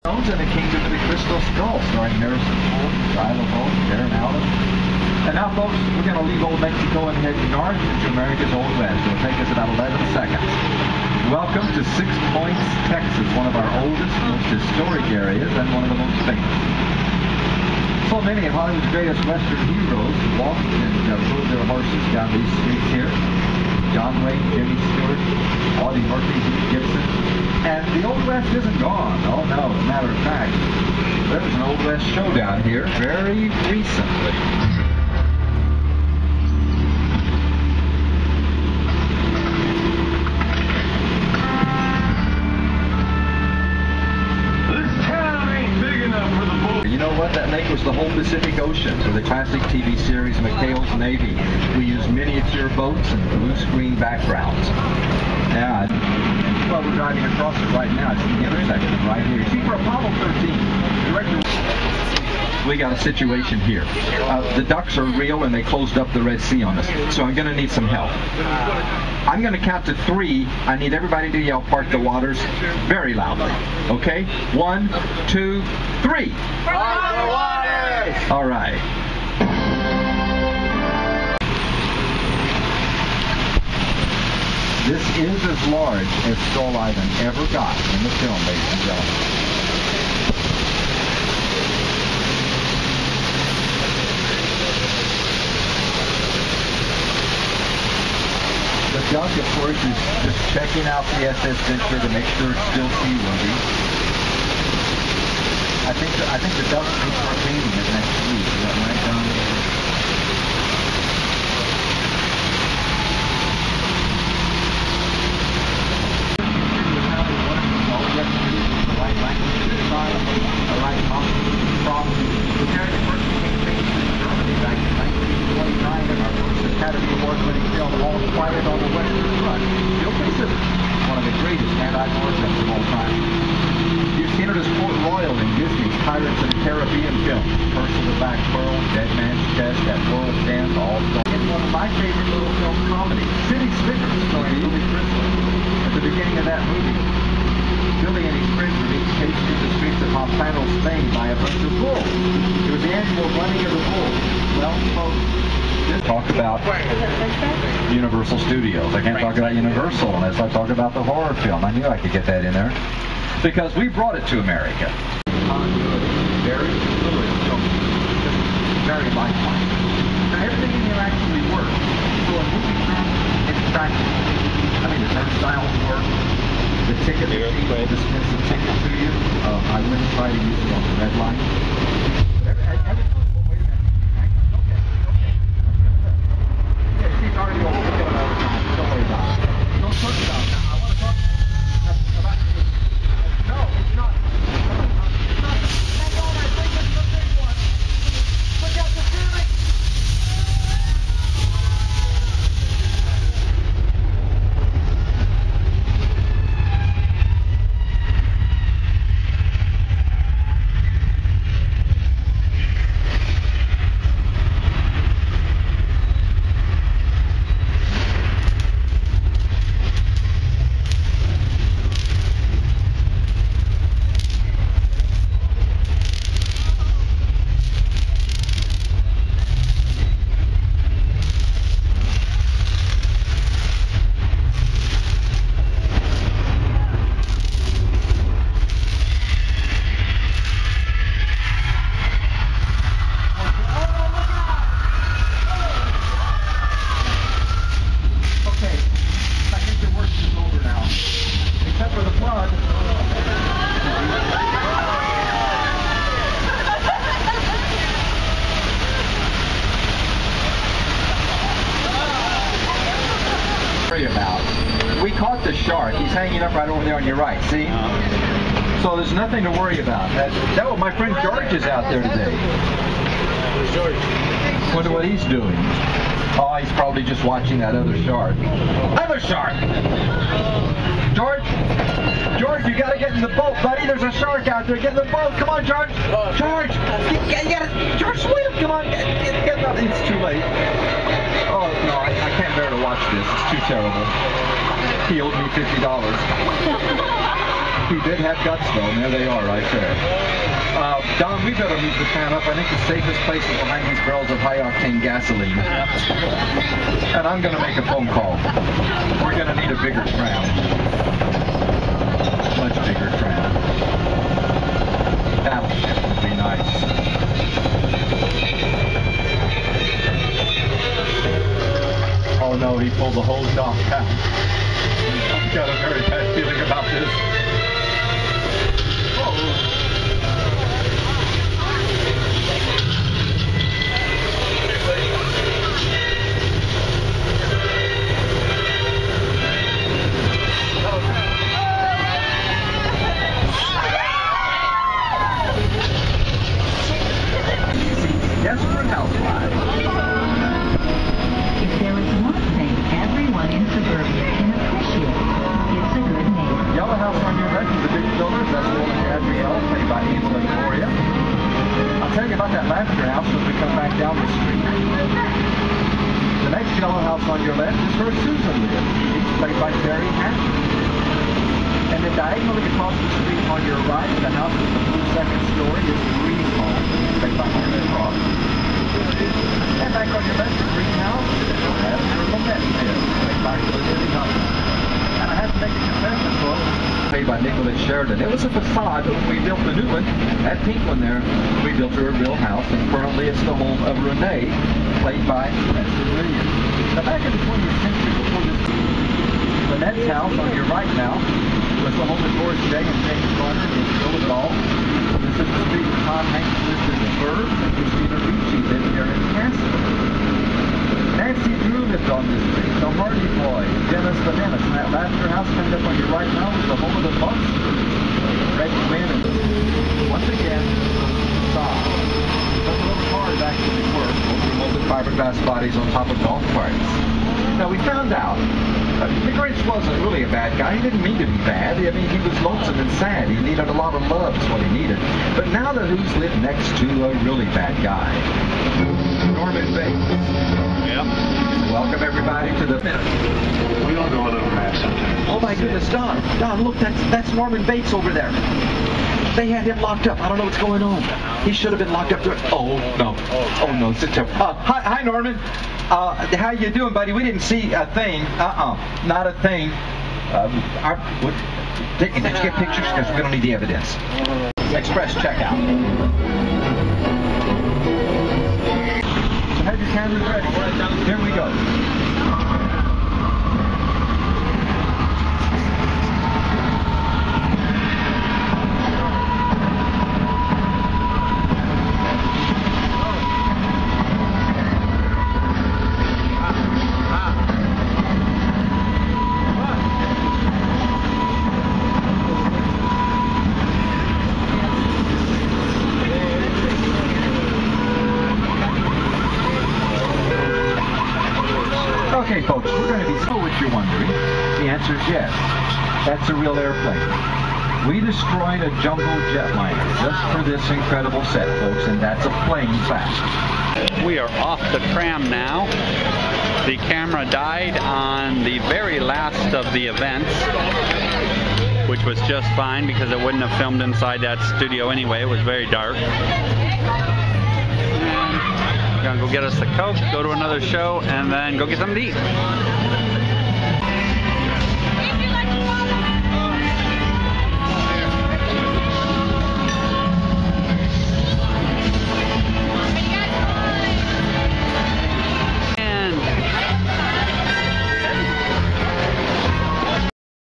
And the Kingdom of the Crystal Skull, starring Harrison Ford, Shia LaBeouf, Darren Allen. And now, folks, we're going to leave old Mexico and head north into America's Old West. It'll take us about 11 seconds. Welcome to 6 Points, Texas, one of our oldest, most historic areas and one of the most famous. So many of Hollywood's greatest Western heroes walked and rode their horses down these streets here. John Wayne, Jimmy Stewart, Audie Murphy, Hugh Gibson. And the Old West isn't gone. Oh no, as a matter of fact, there was an Old West showdown here very recently. This town ain't big enough for the bull. You know what? That lake was the whole Pacific Ocean. For the classic TV series McHale's Navy, we used miniature boats and blue screen backgrounds. Yeah. Well, we're driving across it right now. It's the intersection right here. See, for Apollo 13, director, we got a situation here. The ducks are real and they closed up the Red Sea on us. So I'm going to need some help. I'm going to count to 3. I need everybody to yell, "Park the waters," very loudly. Okay? 1, 2, 3. Park the waters! All right. This is as large as Skull Island ever got in the film, ladies and gentlemen. The duck, of course, is just checking out the SS Venture to make sure it's still seaworthy. I think the duck may start painting it next week. Is that right, Don? Pirates of the Caribbean film, Curse of the Black Pearl, Dead Man's Chest, That World Dance, all starring. And one of my favorite little film comedies, City Slickers, starring Billy Crystal. At the beginning of that movie, Billy and his friends were being chased through the streets of Pompano, Spain by a bunch of bulls. It was the annual running of the bulls. Well, folks, talk about Universal Studios. I can't talk about Universal unless I talk about the horror film. I knew I could get that in there because we brought it to America. Very fluid, so very lifelike. Now everything in here actually works. So a movie crew, it's practical. I mean, the turnstiles work. The ticket machine will dispense a ticket to you. I wouldn't try to use it on the red line. Wait a minute. Okay. She's already over the all the time. Don't worry about it. Don't talk about it. I want to talk about it. No, it's not. About. We caught the shark. He's hanging up right over there on your right. See? So there's nothing to worry about. That my friend George is out there today. Where's George? Wonder what he's doing. Oh, he's probably just watching that other shark. Other shark! George, you gotta get in the boat, buddy. There's a shark out there. Get in the boat. Come on, George. George, you gotta. George, swim. Come on. Get up. It's too late. Oh no, I can't bear to watch this. It's too terrible. He owed me $50. He did have guts, though, and there they are right there. Don, we better move the tram up. I think the safest place is behind these barrels of high-octane gasoline. And I'm going to make a phone call. We're going to need a bigger tram. Much bigger tram. Battleship would be nice. Oh no, he pulled the hose off down. I've got a very bad feeling about this. Desperate housewives. If there is one thing everyone in suburbia can appreciate, it's a good neighbor. Yellow House on your left is the big builders. That's Will and Adrielle, played by Angela and Gloria. I'll tell you about that Lavender House as we come back down the street. The next Yellow House on your left is where Susan lives. She's played by Terry Hatton. And then diagonally across the street on your right, the house with the blue second story is the Green home, played by Harriet Ross. And back on your left, the Green house is your Lynette there, played by Lily Hudson. And I have to make a confession, folks. Played by Nicholas Sheridan. It was a facade, but when we built the new one, that pink one there, we built her a real house, and currently it's the home of Renee, played by Esther Williams. Now back in the 20th century, before this, Lynette's house on your right now was the home of Doris Day and James Garner and Bill Ball. This is the street Tom Hanks lived in the Burb, and Christina Ricci lived here in Kansas. Nancy Drew lived on this street. The Hardy Boys, Dennis the Menace, and that Lavender House coming up on your right now was the home of the Bucks. Red Quinn and once again, Saw. Some of those cars actually work. Those are molded fiberglass bodies on top of golf carts. Now we found out the Grinch wasn't really a bad guy. He didn't mean to be bad. I mean, he was lonesome and sad. He needed a lot of love is what he needed. But now the Who's lived next to a really bad guy. Norman Bates. Yep. Welcome everybody to the minute. We all go a little mad sometimes. Oh my goodness, Don, look, that's Norman Bates over there. They had him locked up. I don't know what's going on. He should have been locked up. Oh no, sit down. Hi Norman. How you doing, buddy? We didn't see a thing. Not a thing. Did you get pictures? Because we're gonna need the evidence. Express checkout. So have your cameras ready. Here we go. Okay, folks, we're going to be so what you're wondering. The answer is yes. That's a real airplane. We destroyed a jumbo jetliner just for this incredible set, folks, and that's a plain fact. We are off the tram now. The camera died on the very last of the events, which was just fine because it wouldn't have filmed inside that studio anyway. It was very dark. We're gonna go get us a Coke, go to another show, and then go get something to eat.